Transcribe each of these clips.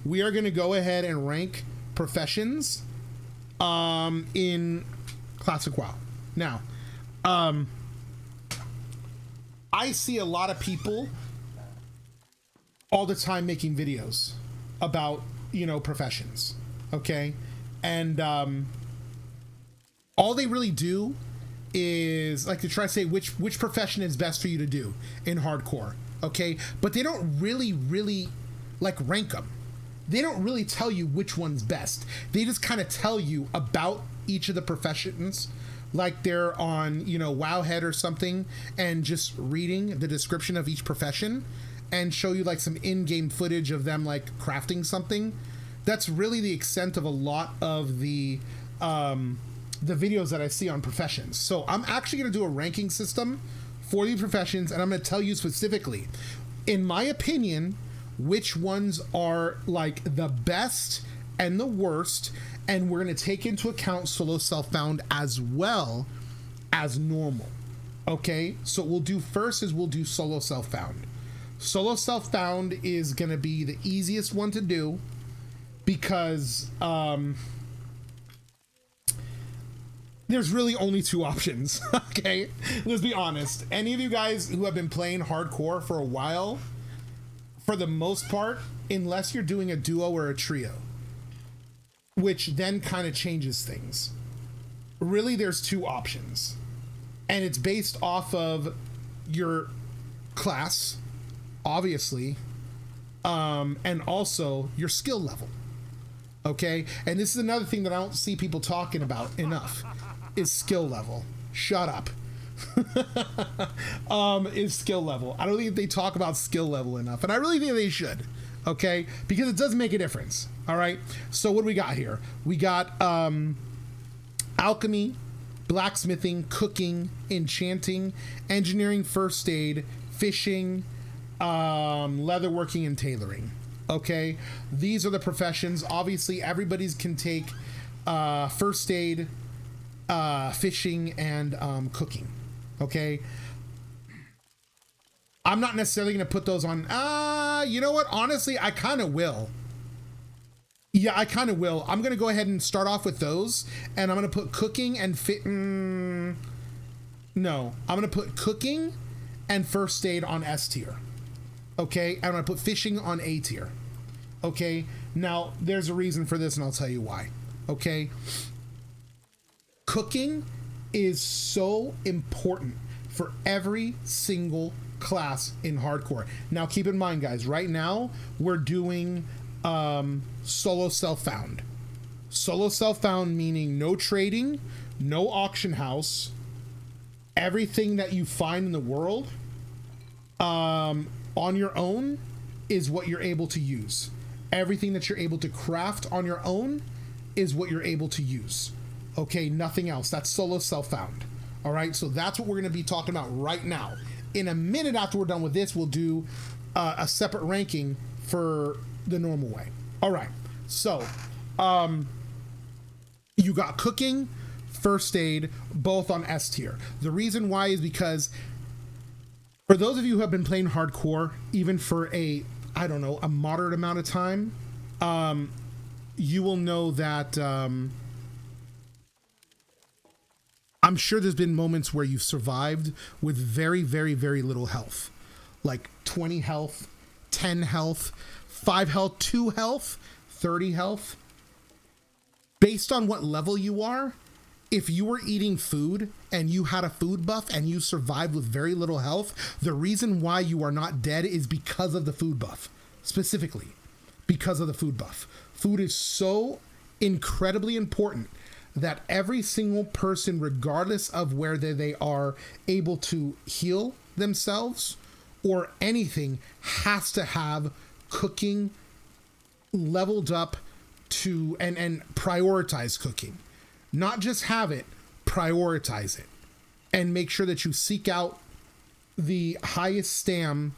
we are going to go ahead and rank professions in Classic WoW. Now, I see a lot of people all the time making videos about, you know, professions, okay? And all they really do is like to try to say which profession is best for you to do in hardcore, okay? But they don't really like rank them. They don't really tell you which one's best. They just kind of tell you about each of the professions, like they're on, you know, Wowhead or something, and just reading the description of each profession and show you like some in-game footage of them like crafting something. That's really the extent of a lot of the videos that I see on professions. So I'm actually going to do a ranking system for these professions, and I'm going to tell you specifically, in my opinion, which ones are like the best and the worst, and we're going to take into account solo self-found as well as normal. Okay, so what we'll do first is we'll do solo self-found. Solo self-found is going to be the easiest one to do because there's really only two options. Okay, let's be honest. Any of you guys who have been playing hardcore for a while, for the most part, unless you're doing a duo or a trio, which then kind of changes things, really there's two options, and it's based off of your class, obviously, and also your skill level. Okay, and this is another thing that I don't see people talking about enough, is skill level. Shut up. Is skill level. I don't think they talk about skill level enough, and I really think they should. Okay, because it does make a difference. All right, so what do we got here? We got alchemy, blacksmithing, cooking, enchanting, engineering, first aid, fishing, leatherworking, and tailoring. Okay, these are the professions. Obviously everybody's can take first aid, fishing, and cooking. Okay, I'm not necessarily going to put those on. You know what? Honestly, I kind of will. Yeah, I kind of will. I'm going to go ahead and start off with those, and I'm going to put cooking and no, I'm going to put cooking and first aid on S tier. Okay, and I'm going to put fishing on A tier. Okay, now there's a reason for this, and I'll tell you why. Okay, cooking is so important for every single class in hardcore. Now keep in mind, guys, right now we're doing solo self-found. Solo self-found meaning no trading, no auction house, everything that you find in the world on your own is what you're able to use. Everything that you're able to craft on your own is what you're able to use. Okay, nothing else. That's solo self-found. All right, so that's what we're going to be talking about right now. In a minute after we're done with this, we'll do a separate ranking for the normal way. All right, so you got cooking, first aid, both on S tier. The reason why is because for those of you who have been playing hardcore, even for a moderate amount of time, you will know that I'm sure there's been moments where you've survived with very, very, very little health, like 20 health, 10 health, 5 health, 2 health, 30 health. Based on what level you are, if you were eating food and you had a food buff and you survived with very little health, the reason why you are not dead is because of the food buff, specifically because of the food buff. Food is so incredibly important that every single person, regardless of whether they are able to heal themselves or anything, has to have cooking leveled up to and prioritize cooking. Not just have it, prioritize it, and make sure that you seek out the highest stam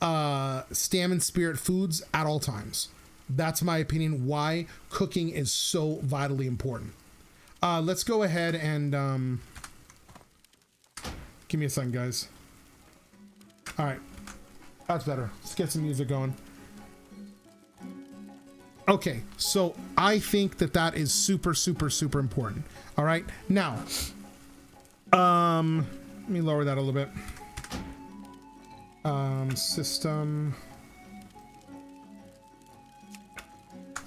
and spirit foods at all times. That's my opinion why cooking is so vitally important. Let's go ahead and give me a second, guys. All right, that's better. Let's get some music going. Okay, so I think that that is super, super, super important. All right, now, let me lower that a little bit. System.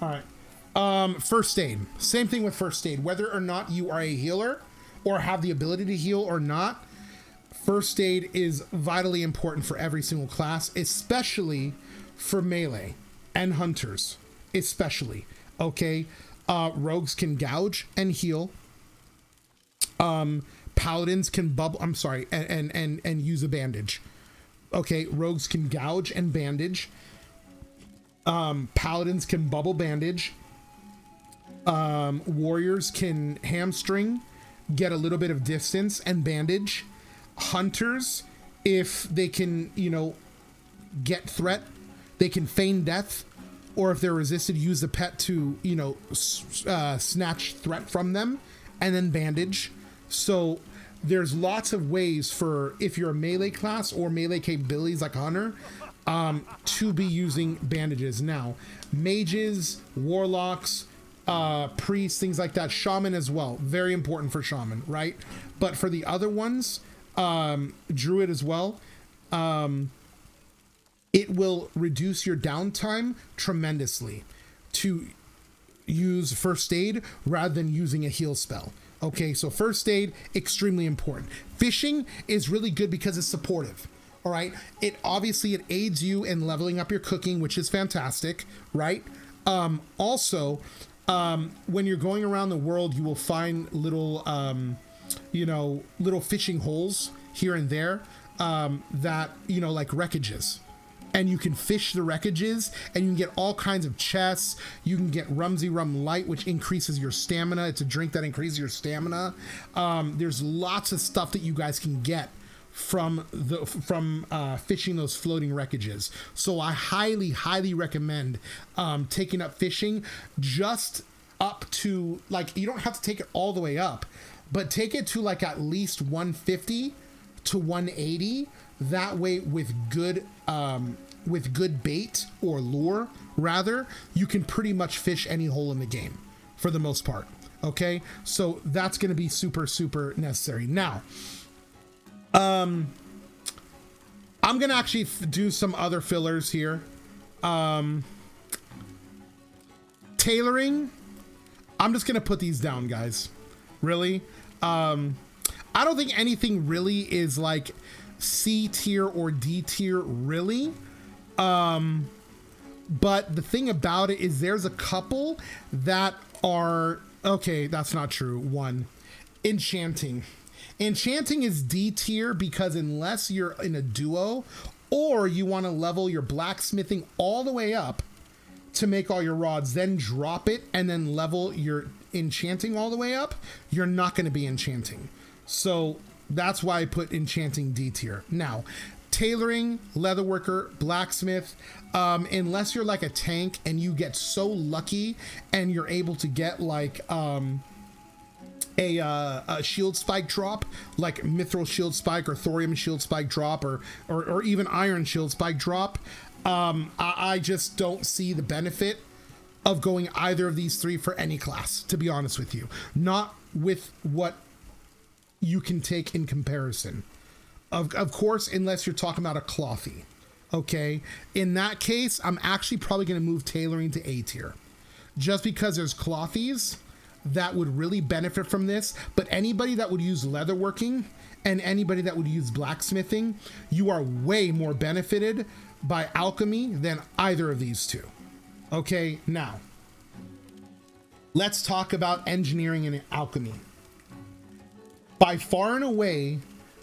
All right. First aid. Same thing with first aid. Whether or not you are a healer or have the ability to heal or not, first aid is vitally important for every single class, especially for melee and hunters, especially. Okay. Rogues can gouge and heal. Paladins can bubble. I'm sorry, and use a bandage. Okay, rogues can gouge and bandage. Paladins can bubble bandage. Warriors can hamstring, get a little bit of distance and bandage. Hunters, if they can, you know, get threat, they can feign death, or if they're resisted, use the pet to, you know, snatch threat from them, and then bandage. So there's lots of ways for, if you're a melee class or melee capabilities like Hunter, to be using bandages. Now, mages, warlocks, priests, things like that, shaman as well, very important for shaman, right? But for the other ones, druid as well, it will reduce your downtime tremendously to use first aid rather than using a heal spell. Okay, so first aid, extremely important. Fishing is really good because it's supportive. All right, it aids you in leveling up your cooking, which is fantastic, right? Also, when you're going around the world, you will find little, little fishing holes here and there that, you know, like wreckages. And you can fish the wreckages, and you can get all kinds of chests. You can get Rumsy Rum Light, which increases your stamina. It's a drink that increases your stamina. There's lots of stuff that you guys can get from fishing those floating wreckages. So I highly recommend taking up fishing, just up to, like, you don't have to take it all the way up, but take it to like at least 150 to 180. That way, with good bait or lure, rather, you can pretty much fish any hole in the game for the most part. Okay, so that's going to be super, super necessary. Now, I'm going to actually do some other fillers here. Tailoring, I'm just going to put these down, guys. Really? I don't think anything really is like C tier or D tier, really. But the thing about it is there's a couple that are, okay, that's not true. One, enchanting. Enchanting is D tier because unless you're in a duo or you want to level your blacksmithing all the way up to make all your rods, then drop it and then level your enchanting all the way up, you're not going to be enchanting. So that's why I put enchanting D tier. Now, tailoring, leatherworker, blacksmith, unless you're like a tank and you get so lucky and you're able to get like a shield spike drop, like mithril shield spike or thorium shield spike drop, or even iron shield spike drop, I just don't see the benefit of going either of these three for any class, to be honest with you. Not with what you can take in comparison. Of course, unless you're talking about a clothy. Okay, in that case, I'm actually probably going to move tailoring to A tier, just because there's clothies that would really benefit from this. But anybody that would use leatherworking and anybody that would use blacksmithing, you are way more benefited by alchemy than either of these two. Okay, now let's talk about engineering and alchemy. By far and away,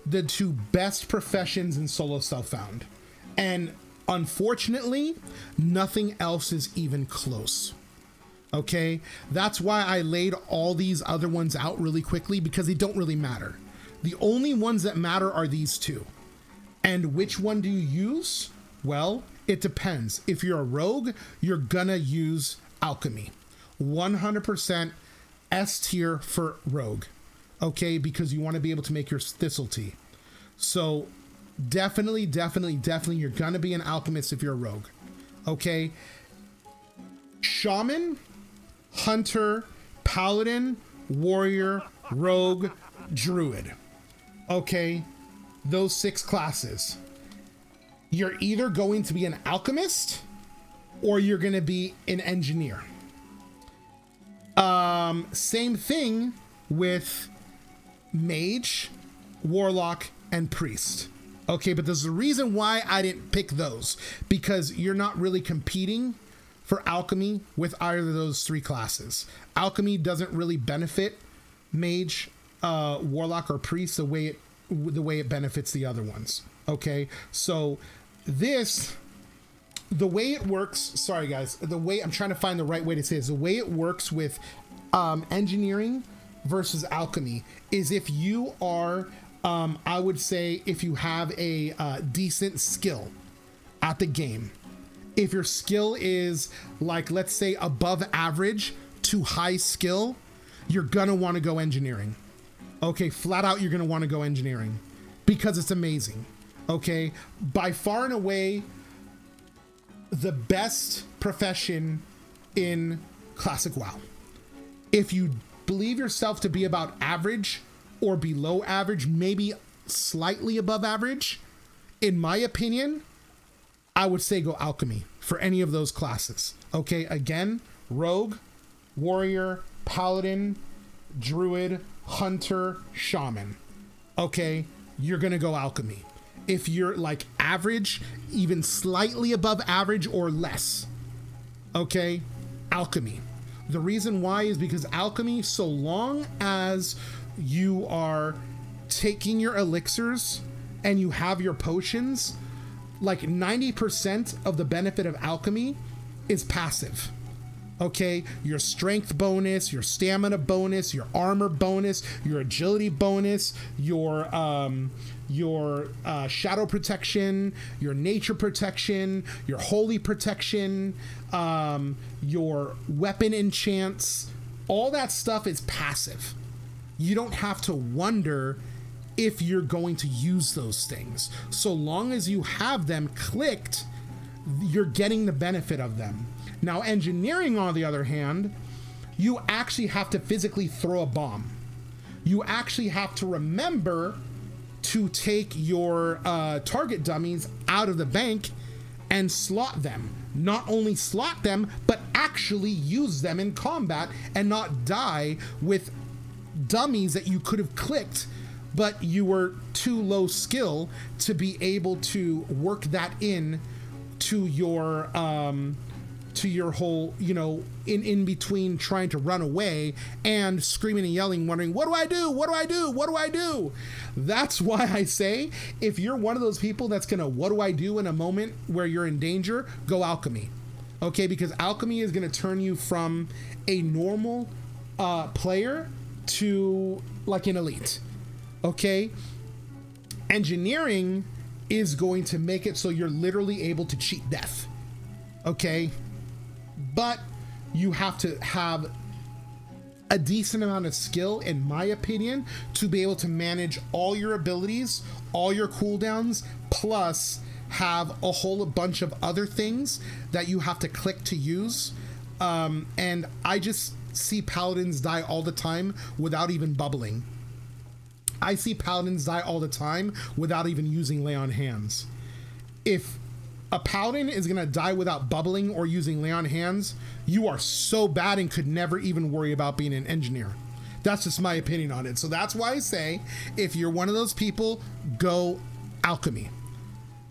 the two best professions in solo self-found. And unfortunately, nothing else is even close. Okay? That's why I laid all these other ones out really quickly, because they don't really matter. The only ones that matter are these two. And which one do you use? Well, it depends. If you're a rogue, you're gonna use alchemy. 100% S tier for rogue. Okay, because you want to be able to make your thistle tea. So definitely, you're gonna be an alchemist if you're a rogue. Okay, Shaman, Hunter, Paladin, Warrior, Rogue, Druid. Okay, those 6 classes. You're either going to be an alchemist or you're going to be an engineer. Same thing with mage, warlock, and priest. Okay, but there's a reason why I didn't pick those, because you're not really competing for alchemy with either of those 3 classes. Alchemy doesn't really benefit mage, warlock, or priest the way it benefits the other ones. Okay, so the way it works, sorry guys, the way I'm trying to find the right way to say this, the way it works with engineering versus alchemy is if you are, I would say, if you have a decent skill at the game. If your skill is like, let's say, above average to high skill, you're gonna want to go engineering. Okay, flat out, you're gonna want to go engineering because it's amazing. Okay, by far and away, the best profession in classic WoW. If you believe yourself to be about average or below average, maybe slightly above average, in my opinion, I would say go alchemy for any of those classes. Okay, again, rogue, warrior, paladin, druid, hunter, shaman. Okay, you're gonna go alchemy. If you're like average, even slightly above average or less, okay, alchemy. The reason why is because alchemy, so long as you are taking your elixirs and you have your potions, like 90% of the benefit of alchemy is passive. Okay, your strength bonus, your stamina bonus, your armor bonus, your agility bonus, your shadow protection, your nature protection, your holy protection, your weapon enchants, all that stuff is passive. You don't have to wonder if you're going to use those things. So long as you have them clicked, you're getting the benefit of them. Now, engineering, on the other hand, you actually have to physically throw a bomb. You actually have to remember to take your target dummies out of the bank and slot them. Not only slot them, but actually use them in combat and not die with dummies that you could have clicked, but you were too low skill to be able to work that in to your whole, you know, in between trying to run away and screaming and yelling, wondering, what do I do? What do I do? What do I do? That's why I say, if you're one of those people that's gonna, what do I do in a moment where you're in danger, go alchemy. Okay, because alchemy is gonna turn you from a normal player to like an elite. Okay, engineering is going to make it so you're literally able to cheat death. Okay, but you have to have a decent amount of skill, in my opinion, to be able to manage all your abilities, all your cooldowns, plus have a whole bunch of other things that you have to click to use. And I just see paladins die all the time without even bubbling. I see paladins die all the time without even using lay on hands. If a paladin is gonna die without bubbling or using lay on hands, you are so bad and could never even worry about being an engineer. That's just my opinion on it. So that's why I say, if you're one of those people, go alchemy,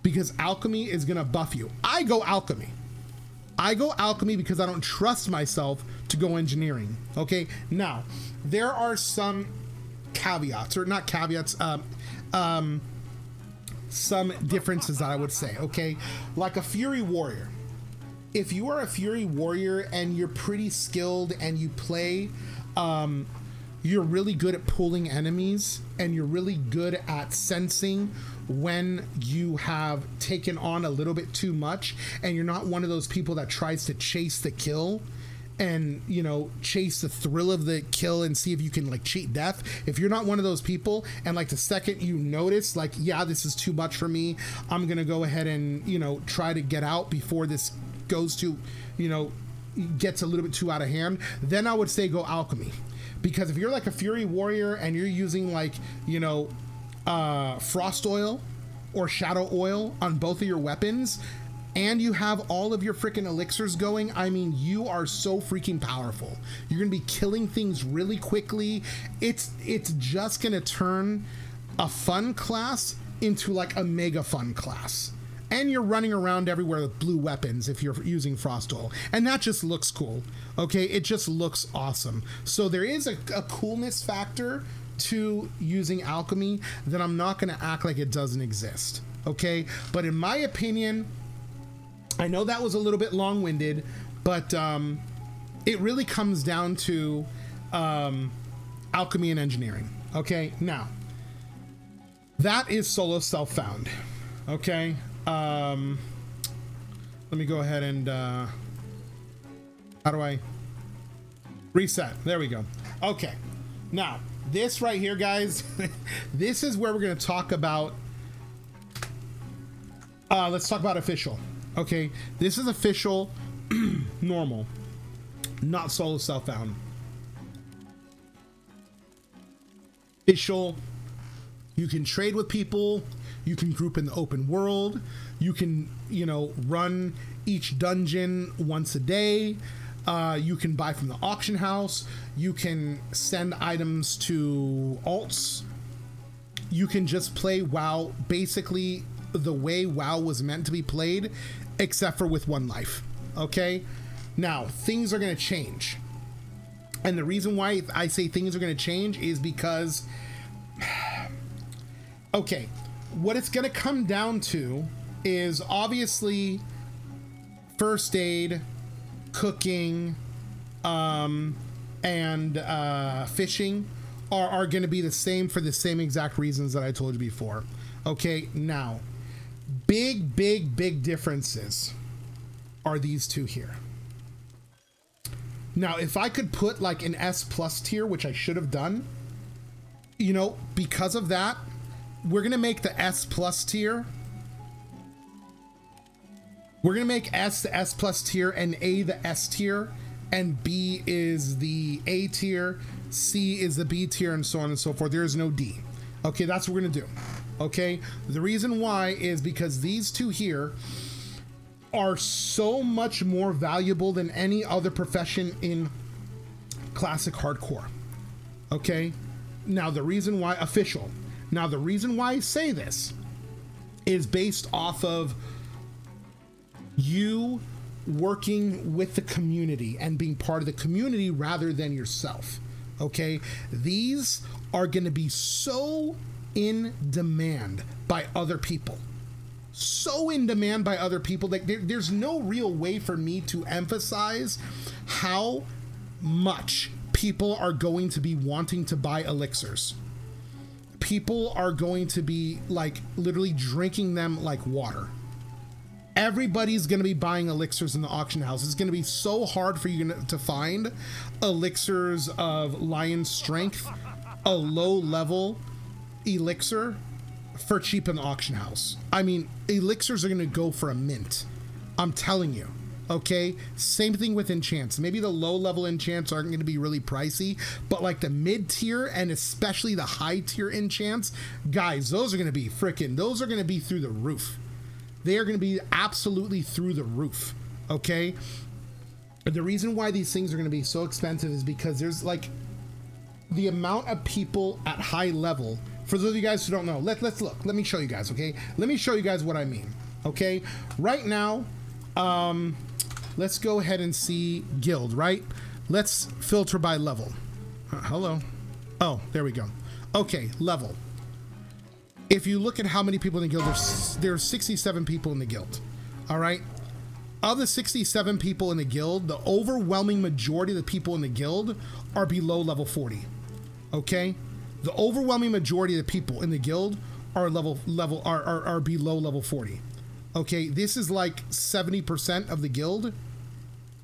because alchemy is gonna buff you. I go alchemy because I don't trust myself to go engineering. Okay, now there are some caveats, or not caveats, some differences that I would say. Okay, like a Fury Warrior. If you are a Fury Warrior and you're pretty skilled and you play, you're really good at pulling enemies and you're really good at sensing when you have taken on a little bit too much, and you're not one of those people that tries to chase the kill and, you know, chase the thrill of the kill and see if you can like cheat death. If you're not one of those people, and like the second you notice like, yeah, this is too much for me, I'm gonna go ahead and, you know, try to get out before this goes to, you know, gets a little bit too out of hand, then I would say go alchemy. Because if you're like a fury warrior and you're using like, you know, frost oil or shadow oil on both of your weapons, and you have all of your freaking elixirs going, I mean, you are so freaking powerful. You're gonna be killing things really quickly. It's just gonna turn a fun class into like a mega fun class. And you're running around everywhere with blue weapons if you're using frost oil, and that just looks cool. Okay, it just looks awesome. So there is a coolness factor to using alchemy that I'm not gonna act like it doesn't exist. Okay, but in my opinion, I know that was a little bit long-winded, but it really comes down to alchemy and engineering. Okay, now that is solo self-found. Okay, let me go ahead and how do I reset? There we go. Okay, now this right here, guys, this is where we're going to talk about. Let's talk about official. Okay, this is official, normal, not solo self-found. Official, you can trade with people, you can group in the open world, you can, you know, run each dungeon once a day, you can buy from the auction house, you can send items to alts, you can just play WoW basically the way WoW was meant to be played, except for with one life. Okay, now things are going to change, and the reason why I say things are going to change is because okay, what it's going to come down to is obviously first aid, cooking, and fishing are going to be the same for the same exact reasons that I told you before. Okay, now big differences are these two here. Now, if I could put like an S plus tier, which I should have done, you know, because of that, we're gonna make the S plus tier. We're gonna make S the S plus tier and A the S tier, and B is the A tier, C is the B tier, and so on and so forth. There is no D. Okay, that's what we're gonna do. Okay, the reason why is because these two here are so much more valuable than any other profession in classic hardcore. Okay, now the reason why official. Now the reason why I say this is based off of you working with the community and being part of the community rather than yourself. Okay, these are going to be so in demand by other people, so in demand by other people that there's no real way for me to emphasize how much people are going to be wanting to buy elixirs. People are going to be like literally drinking them like water. Everybody's going to be buying elixirs in the auction house. It's going to be so hard for you to find elixirs of lion strength, a low level elixir for cheap in the auction house. I mean, elixirs are going to go for a mint. I'm telling you. Okay, same thing with enchants. Maybe the low level enchants aren't going to be really pricey, but like the mid tier and especially the high tier enchants, guys, those are going to be those are going to be through the roof. They are going to be absolutely through the roof. Okay, and the reason why these things are going to be so expensive is because there's like the amount of people at high level. For those of you guys who don't know, let's look. Let me show you guys. Okay, let me show you guys what I mean. Okay, right now, let's go ahead and see guild, right? Let's filter by level. Hello. Oh, there we go. Okay, level. If you look at how many people in the guild, there's 67 people in the guild. All right. Of the 67 people in the guild, the overwhelming majority of the people in the guild are below level 40. Okay. The overwhelming majority of the people in the guild are are below level 40. Okay, this is like 70% of the guild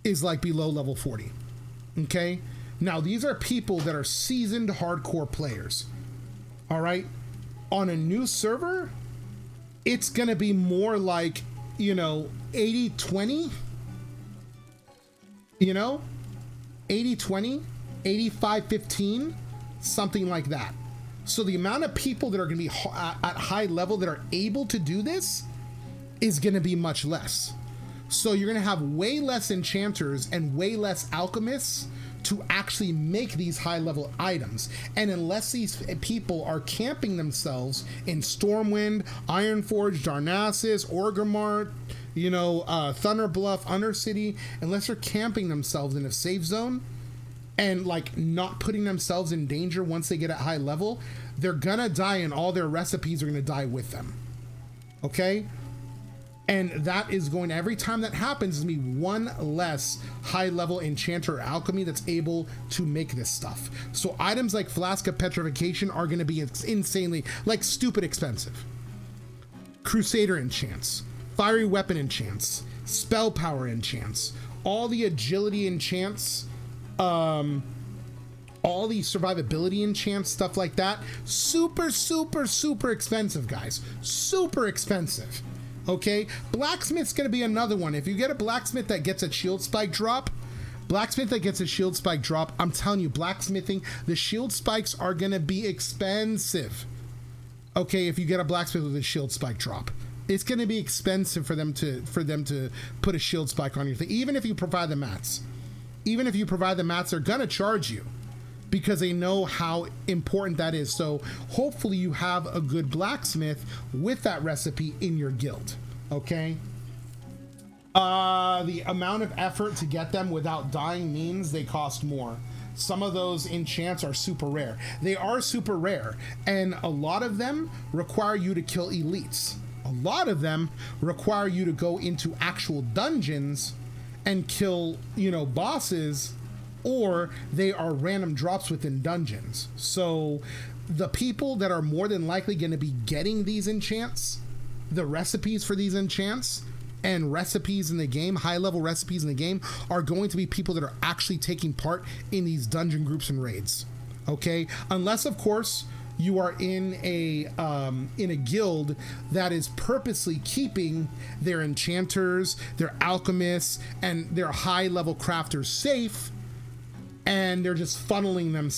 is like below level 40. Okay, now these are people that are seasoned hardcore players. All right, on a new server, it's gonna be more like, you know, 80-20. You know, 80-20, 85-15, something like that. So the amount of people that are going to be at high level that are able to do this is going to be much less. So you're going to have way less enchanters and way less alchemists to actually make these high level items. And unless these people are camping themselves in Stormwind, Ironforge, Darnassus, Orgrimmar, you know, Thunderbluff, Undercity, unless they're camping themselves in a safe zone and like not putting themselves in danger once they get at high level, they're gonna die and all their recipes are gonna die with them. Okay? And that is going to, every time that happens, is going to be one less high level enchanter or alchemy that's able to make this stuff. So items like Flask of Petrification are going to be insanely, like, stupid expensive. Crusader enchants, Fiery Weapon enchants, Spell Power enchants, all the agility enchants, all the survivability enchants, stuff like that. Super, super, super expensive, guys. Super expensive. Okay, Blacksmith's gonna be another one. If you get a blacksmith that gets a shield spike drop, I'm telling you, blacksmithing, the shield spikes are gonna be expensive. Okay, if you get a blacksmith with a shield spike drop, it's gonna be expensive for them to put a shield spike on your thing. Even if you provide the mats, they're gonna charge you, because they know how important that is. So hopefully you have a good blacksmith with that recipe in your guild, okay? The amount of effort to get them without dying means they cost more. Some of those enchants are super rare. They are super rare, and a lot of them require you to kill elites. A lot of them require you to go into actual dungeons and kill, you know, bosses, or they are random drops within dungeons. So the people that are more than likely going to be getting these enchants, the recipes for these enchants and recipes in the game, high level recipes in the game, are going to be people that are actually taking part in these dungeon groups and raids. Okay, unless of course you are in a guild that is purposely keeping their enchanters, their alchemists, and their high level crafters safe, and they're just funneling them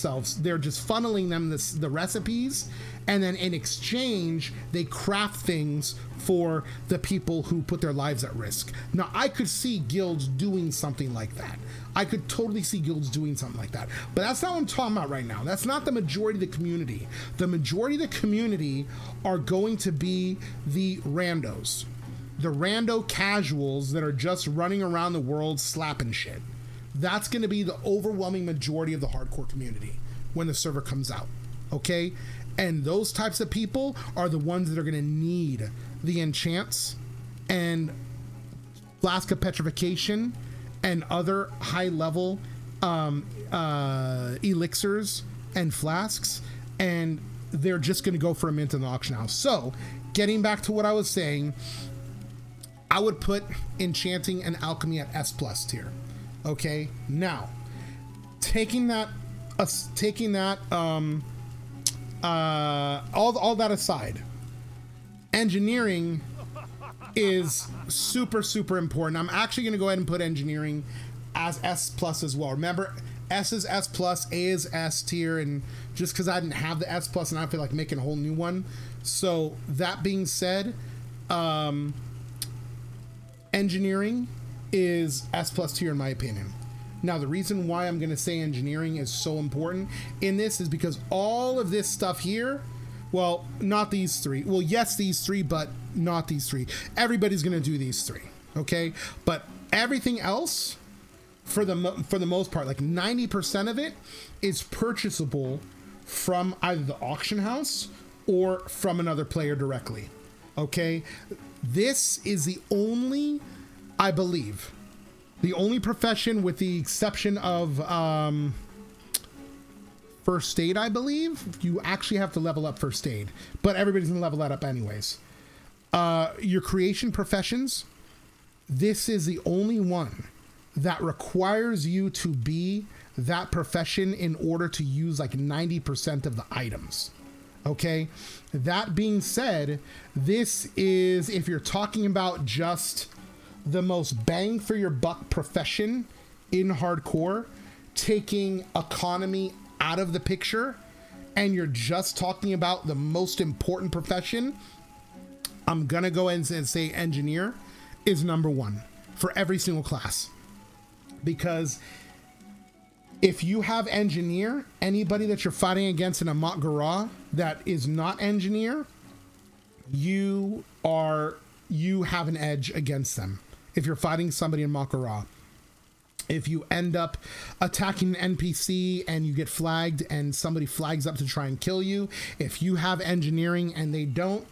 the recipes, and then in exchange they craft things for the people who put their lives at risk. Now I could see guilds doing something like that. I could totally see guilds doing something like that, but that's not what I'm talking about right now. That's not the majority of the community. The majority of the community are going to be the randos, the rando casuals that are just running around the world slapping shit. That's going to be the overwhelming majority of the hardcore community when the server comes out, okay? And those types of people are the ones that are going to need the enchants and Flask of Petrification and other high-level elixirs and flasks, and they're just going to go for a mint in the auction house. So, getting back to what I was saying, I would put enchanting and alchemy at S+ tier. Okay, now taking that all that aside, engineering is super, super important. I'm actually going to go ahead and put engineering as S+ as well. Remember, S is S+, A is S tier, and just because I didn't have the S+, and I feel like making a whole new one. So that being said, engineering is S+ tier in my opinion. Now, the reason why I'm going to say engineering is so important in this is because all of this stuff here, well, not these three. Well, yes, these three, but not these three. Everybody's going to do these three, okay? But everything else, for the most part, like 90% of it is purchasable from either the auction house or from another player directly, okay? This is the only, I believe, the only profession, with the exception of first aid, I believe. You actually have to level up first aid, but everybody's gonna level that up anyways. Your creation professions, this is the only one that requires you to be that profession in order to use like 90% of the items. Okay, that being said, this is, if you're talking about just the most bang for your buck profession in hardcore, taking economy out of the picture, and you're just talking about the most important profession, I'm gonna go ahead and say engineer is number one for every single class. Because if you have engineer, anybody that you're fighting against in a Mot Garra that is not engineer, you have an edge against them. If you're fighting somebody in Mot Garra, if you end up attacking an NPC and you get flagged and somebody flags up to try and kill you, if you have engineering and they don't,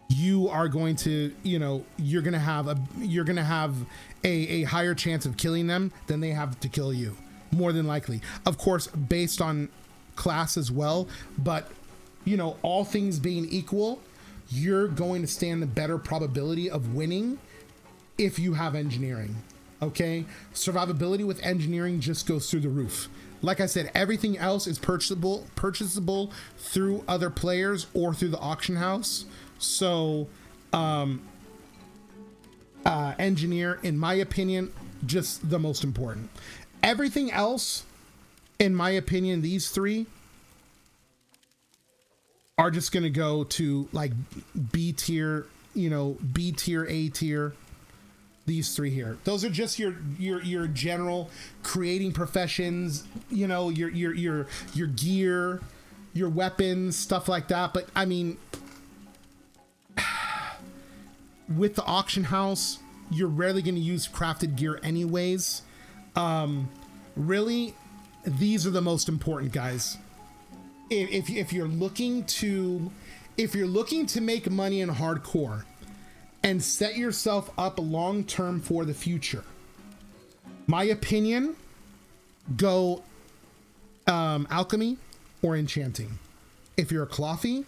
you are going to, you're going to have a higher chance of killing them than they have to kill you, more than likely. Of course, based on class as well, but all things being equal, you're going to stand the better probability of winning if you have engineering. Okay, survivability with engineering just goes through the roof. Like I said, everything else is purchasable through other players or through the auction house. So engineer, in my opinion, just the most important. Everything else, in my opinion, these three are just going to go to like B tier, B tier, A tier. These three here, those are just your general creating professions, your gear, your weapons, stuff like that. But I mean, with the auction house, you're rarely going to use crafted gear anyways. Really, these are the most important, guys. If you're looking to make money in hardcore and set yourself up long term for the future, my opinion, go alchemy or enchanting. If you're a clothy,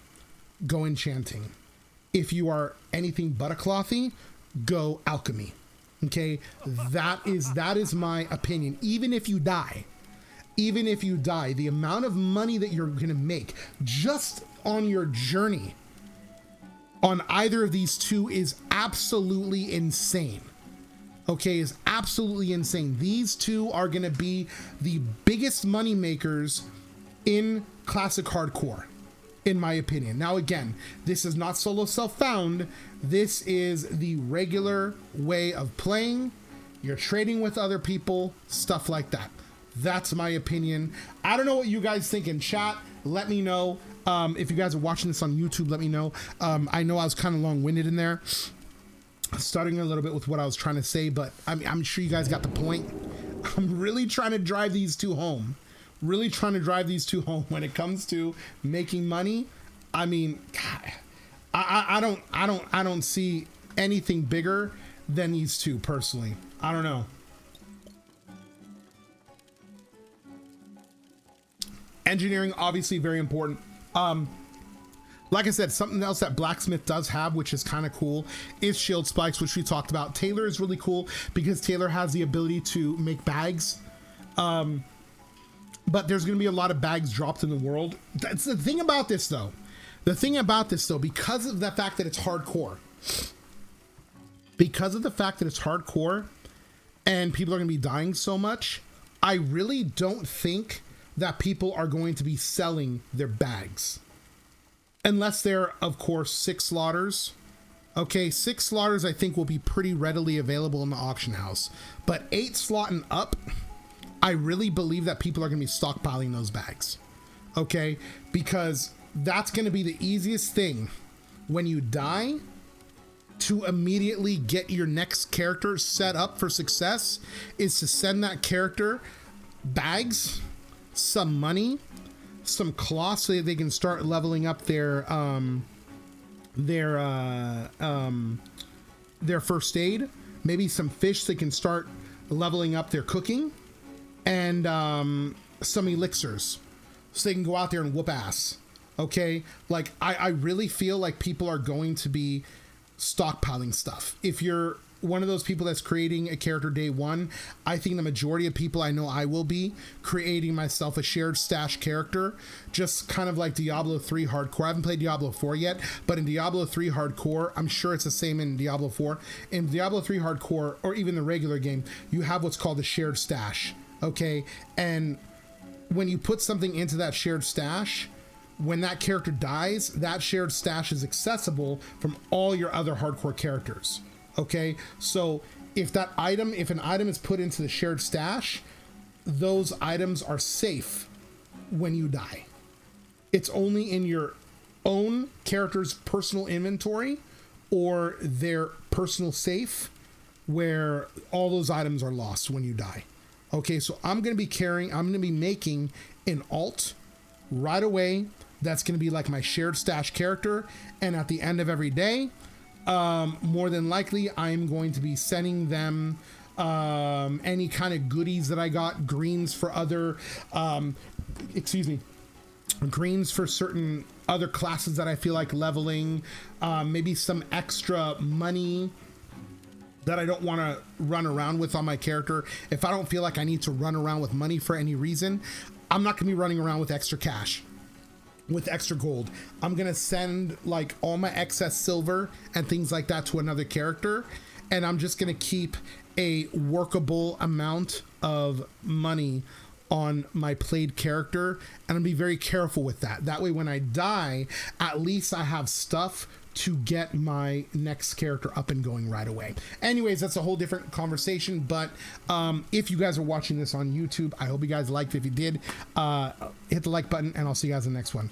go enchanting. If you are anything but a clothy, go alchemy. Okay, that is my opinion. Even if you die, the amount of money that you're gonna make just on your journey on either of these two is absolutely insane. Okay, is absolutely insane. These two are gonna be the biggest money makers in classic hardcore, in my opinion. Now again, this is not solo self-found. This is the regular way of playing. You're trading with other people, stuff like that. That's my opinion. I don't know what you guys think in chat. Let me know. If you guys are watching this on YouTube, let me know. I know I was kind of long-winded in there, starting a little bit with what I was trying to say, but I'm sure you guys got the point. I'm really trying to drive these two home. When it comes to making money. I mean, God, I don't see anything bigger than these two personally. I don't know. Engineering, obviously very important. Like I said, something else that blacksmith does have, which is kind of cool, is shield spikes, which we talked about. Tailor is really cool because Tailor has the ability to make bags. But there's going to be a lot of bags dropped in the world. That's the thing about this, though. Because of the fact that it's hardcore. And people are going to be dying so much, I really don't think that people are going to be selling their bags. Unless they're, of course, 6 slaughters. Okay, 6 slaughters I think will be pretty readily available in the auction house. But 8 slot and up, I really believe that people are going to be stockpiling those bags. Okay, because that's going to be the easiest thing when you die to immediately get your next character set up for success, is to send that character bags, some money, some cloth, so that they can start leveling up their first aid, maybe some fish that can start leveling up their cooking, and some elixirs so they can go out there and whoop ass. Okay, like I really feel like people are going to be stockpiling stuff. If you're one of those people that's creating a character day one. I think the majority of people, I know I will be creating myself a shared stash character, just kind of like Diablo 3 Hardcore. I haven't played Diablo 4 yet, but in Diablo 3 Hardcore, I'm sure it's the same in Diablo 4. In Diablo 3 Hardcore, or even the regular game, you have what's called a shared stash, okay? And when you put something into that shared stash, when that character dies, that shared stash is accessible from all your other hardcore characters. Okay, so if an item is put into the shared stash, those items are safe when you die. It's only in your own character's personal inventory or their personal safe where all those items are lost when you die. Okay, so I'm going to be making an alt right away. That's going to be like my shared stash character. And at the end of every day, more than likely, I'm going to be sending them any kind of goodies that I got, greens for other, greens for certain other classes that I feel like leveling, maybe some extra money that I don't want to run around with on my character. If I don't feel like I need to run around with money for any reason, I'm not going to be running around with extra cash, with extra gold. I'm going to send like all my excess silver and things like that to another character. And I'm just going to keep a workable amount of money on my played character. And I'll be very careful with that. That way, when I die, at least I have stuff to get my next character up and going right away. Anyways, that's a whole different conversation. But if you guys are watching this on YouTube, I hope you guys liked it. If you did, hit the like button, and I'll see you guys in the next one.